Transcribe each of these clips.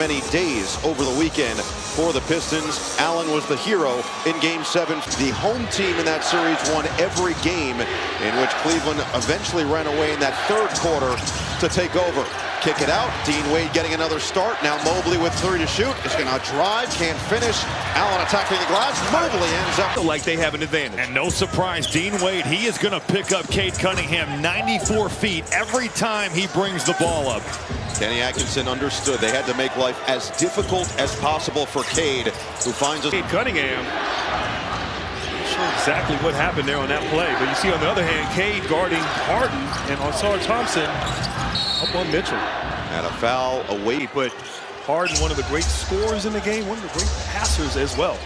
Many days over the weekend for the Pistons. Allen was the hero in Game 7. The home team in that series won every game in which Cleveland eventually ran away in that third quarter to take over. Kick it out. Dean Wade getting another start. Now Mobley with 3 to shoot. Is going to drive. Can't finish. Allen attacking the glass. Mobley ends up like they have an advantage. And no surprise, Dean Wade, he is going to pick up Cade Cunningham 94 feet every time he brings the ball up. Kenny Atkinson understood they had to make life as difficult as possible for Cade, who finds us. Cade Cunningham. Not sure exactly what happened there on that play, but you see on the other hand, Cade guarding Harden and Ausar Thompson up on Mitchell. And a foul away. But Harden, one of the great scorers in the game, one of the great passers as well.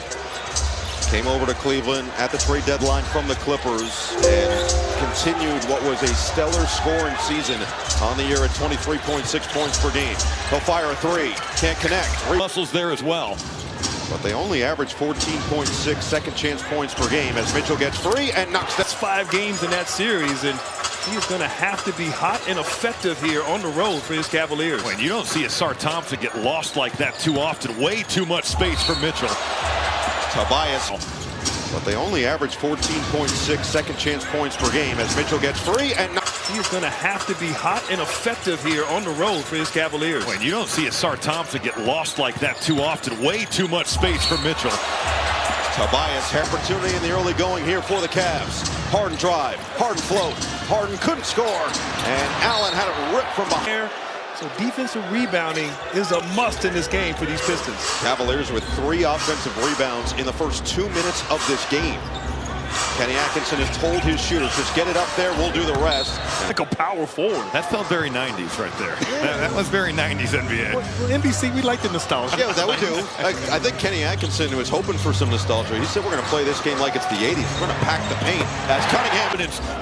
Came over to Cleveland at the trade deadline from the Clippers and continued what was a stellar scoring season on the year at 23.6 points per game. He'll fire a 3, can't connect. Muscles there as well. But they only average 14.6 second chance points per game as Mitchell gets free and knocks that. 5 games in that series, and he is going to have to be hot and effective here on the road for his Cavaliers. When you don't see Ausar Thompson get lost like that too often, way too much space for Mitchell. Tobias, but they only average 14.6 second chance points per game as Mitchell gets free and he is going to have to be hot and effective here on the road for his Cavaliers. When you don't see Ausar Thompson get lost like that too often, way too much space for Mitchell. Tobias, opportunity in the early going here for the Cavs. Harden drive, Harden float, Harden couldn't score, and Allen had it ripped from behind. So defensive rebounding is a must in this game for these Pistons. Cavaliers with 3 offensive rebounds in the first 2 minutes of this game. Kenny Atkinson has told his shooters, just get it up there, we'll do the rest. Like a power forward. That felt very 90s right there. That was very 90s NBA. Well, NBC, we like the nostalgia. Yeah, that we do. I think Kenny Atkinson was hoping for some nostalgia. He said we're going to play this game like it's the 80s. We're going to pack the paint. As Cunningham.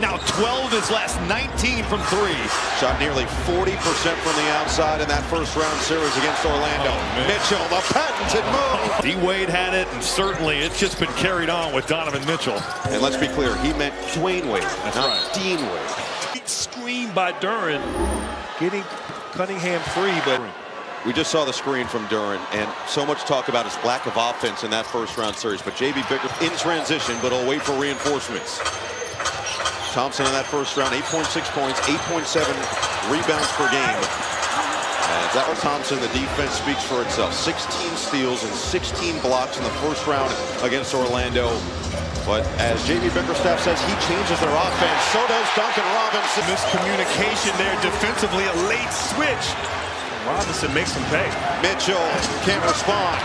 Now 12 his last 19 from 3. Shot nearly 40% from the outside in that first round series against Orlando. Mitchell, the patented move. D. Wade had it, and certainly it's just been carried on with Donovan Mitchell. And let's be clear, he meant Dwayne Wade, not right. Dean Wade. Screen by Duren, getting Cunningham free, but we just saw the screen from Duren, and so much talk about his lack of offense in that first round series. But J.B. Bickerstaff in transition, but he'll wait for reinforcements. Thompson in that first round, 8.6 points, 8.7 rebounds per game. As that was Thompson, the defense speaks for itself. 16 steals and 16 blocks in the first round against Orlando. But as J.B. Bickerstaff says, he changes their offense. So does Duncan Robinson. Miscommunication there defensively, a late switch. Robinson makes him pay. Mitchell can't respond.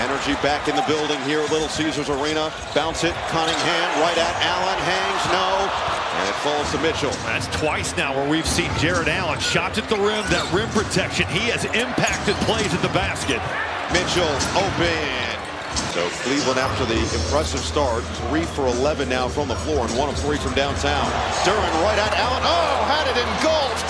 Energy back in the building here at Little Caesars Arena. Bounce it, Cunningham right at Allen, hangs, no. And it falls to Mitchell. That's twice now where we've seen Jared Allen shots at the rim. That rim protection, he has impacted plays at the basket. Mitchell open. So Cleveland, after the impressive start, 3 for 11 now from the floor and 1 of 3 from downtown. Duren right at Allen. Oh, had it engulfed.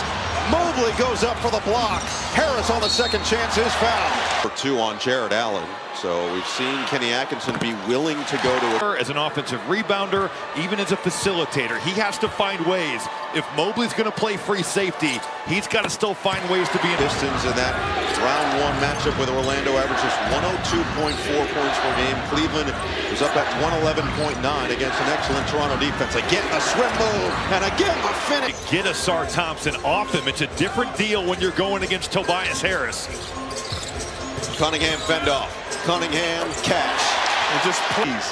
Mobley goes up for the block. Harris on the second chance is fouled. For 2 on Jared Allen. So we've seen Kenny Atkinson be willing to go to as an offensive rebounder, even as a facilitator. He has to find ways. If Mobley's going to play free safety, he's got to still find ways to be in. Pistons in that round 1 matchup with Orlando averages 102.4 points per game. Cleveland is up at 111.9 against an excellent Toronto defense. Again, a swim move, and again, the finish. Get Ausar Thompson off him. It's a different deal when you're going against Tobias Harris. Cunningham fend off. Cunningham, cash. And just please.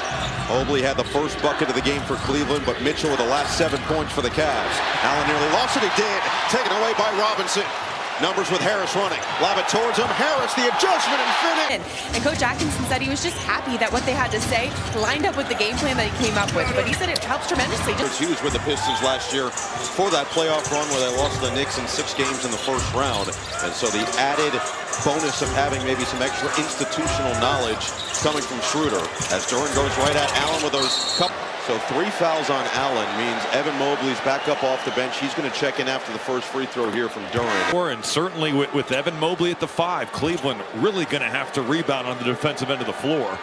Mobley had the first bucket of the game for Cleveland, but Mitchell with the last 7 points for the Cavs. Allen nearly lost it, he did. Taken away by Robinson. Numbers with Harris running. Lob it towards him. Harris, the adjustment and finish. And Coach Atkinson said he was just happy that what they had to say lined up with the game plan that he came up with. But he said it helps tremendously. He was with the Pistons last year for that playoff run where they lost to the Knicks in 6 games in the first round. And so the added bonus of having maybe some extra institutional knowledge coming from Schroeder as Duren goes right at Allen with those couple. So 3 fouls on Allen means Evan Mobley's back up off the bench. He's going to check in after the first free throw here from Duren. And certainly with Evan Mobley at the 5, Cleveland really going to have to rebound on the defensive end of the floor.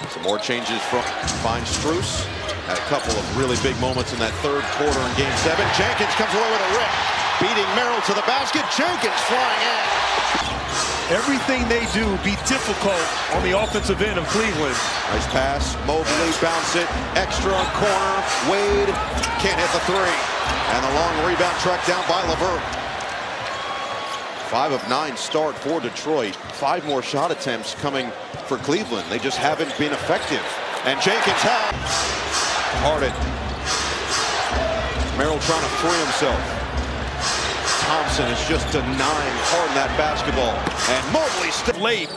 Some more changes from Fine Strus. Had a couple of really big moments in that third quarter in Game 7. Jenkins comes away with a rip. Beating Merrill to the basket. Jenkins flying in. everything they do be difficult on the offensive end of Cleveland. Nice pass. Mobley bounce it. Extra corner. Wade can't hit the three. And the long rebound tracked down by LeVert. 5 of 9 start for Detroit. 5 more shot attempts coming for Cleveland. They just haven't been effective. And Jenkins has. Harden. Merrill trying to free himself. Thompson is just denying Harden that basketball. And Mobley still Late.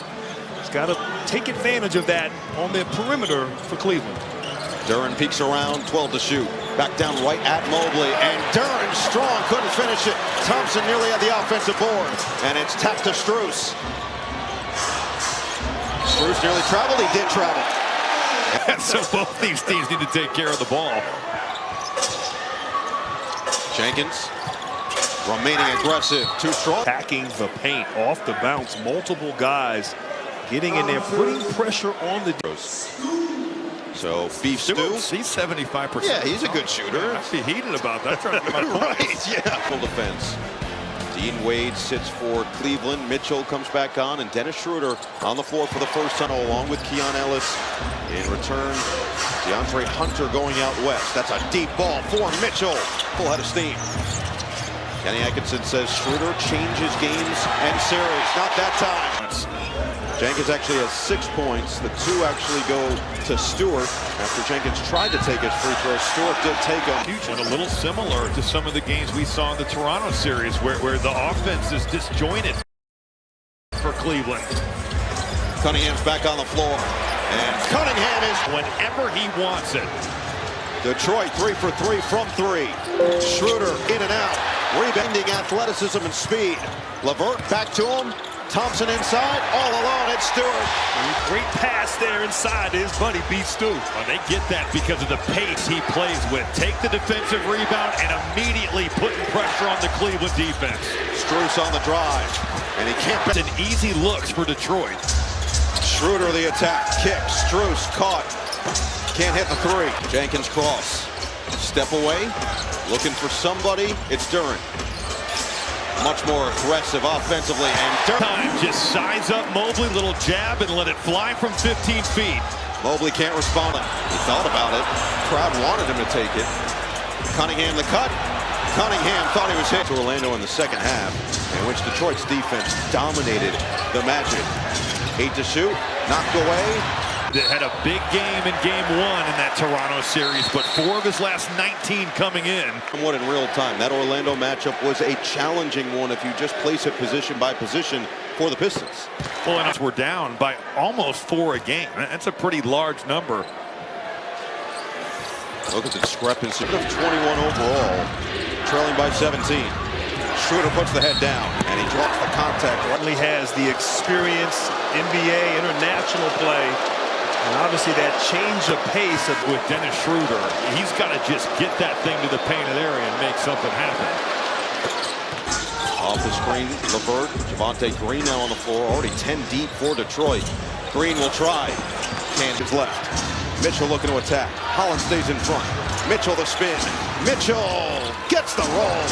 He's got to take advantage of that on the perimeter for Cleveland. Duren peeks around, 12 to shoot. Back down right at Mobley, and Duren strong, couldn't finish it. Thompson nearly had the offensive board, and it's tapped to Strus. Strus nearly traveled, he did travel. So both these teams need to take care of the ball. Jenkins remaining aggressive, too strong. Packing the paint off the bounce, multiple guys getting in there, putting pressure on the. So beef stew. He's 75%. Yeah, he's a good shooter. I'd be heated about that. Right, yeah. Full defense. Dean Wade sits for Cleveland. Mitchell comes back on, and Dennis Schroeder on the floor for the first time, along with Keon Ellis. In return, DeAndre Hunter going out west. That's a deep ball for Mitchell. Full head of steam. Kenny Atkinson says Schroeder changes games and series. Not that time. Jenkins actually has 6 points. The 2 actually go to Stewart after Jenkins tried to take his free throw. Stewart did take them. Huge one, a little similar to some of the games we saw in the Toronto series where the offense is disjointed for Cleveland. Cunningham's back on the floor. And Cunningham is whenever he wants it. Detroit 3 for 3 from 3. Schroeder in and out. Rebounding athleticism and speed. LeVert back to him. Thompson inside, all alone, it's Stewart. Great pass there inside to his buddy, B. Stu. Well, they get that because of the pace he plays with. Take the defensive rebound and immediately putting pressure on the Cleveland defense. Strus on the drive, and he can't. It's an easy looks for Detroit. Schroeder the attack, kick, Strus caught. Can't hit the 3. Jenkins cross. Step away, looking for somebody. It's Duren. Much more aggressive offensively, and Time just size up Mobley, little jab, and let it fly from 15 feet. Mobley can't respond. He thought about it. Crowd wanted him to take it. Cunningham the cut. Cunningham thought he was hit to Orlando in the second half, in which Detroit's defense dominated the Magic. 8 to shoot, knocked away. That had a big game in game 1 in that Toronto series, but 4 of his last 19 coming in. Somewhat in real time. That Orlando matchup was a challenging one if you just place it position by position for the Pistons. Well, and we're down by almost 4 a game. That's a pretty large number. Look at the discrepancy of 21 overall, trailing by 17. Schroeder puts the head down, and he drops the contact. He has the experience, NBA, international play. And obviously that change of pace with Dennis Schroeder. He's got to just get that thing to the painted area and make something happen. Off the screen, LeVert, Javonte Green now on the floor, already 10 deep for Detroit. Green will try. Can't, it's left. Mitchell looking to attack. Holland stays in front. Mitchell the spin. Mitchell gets the roll.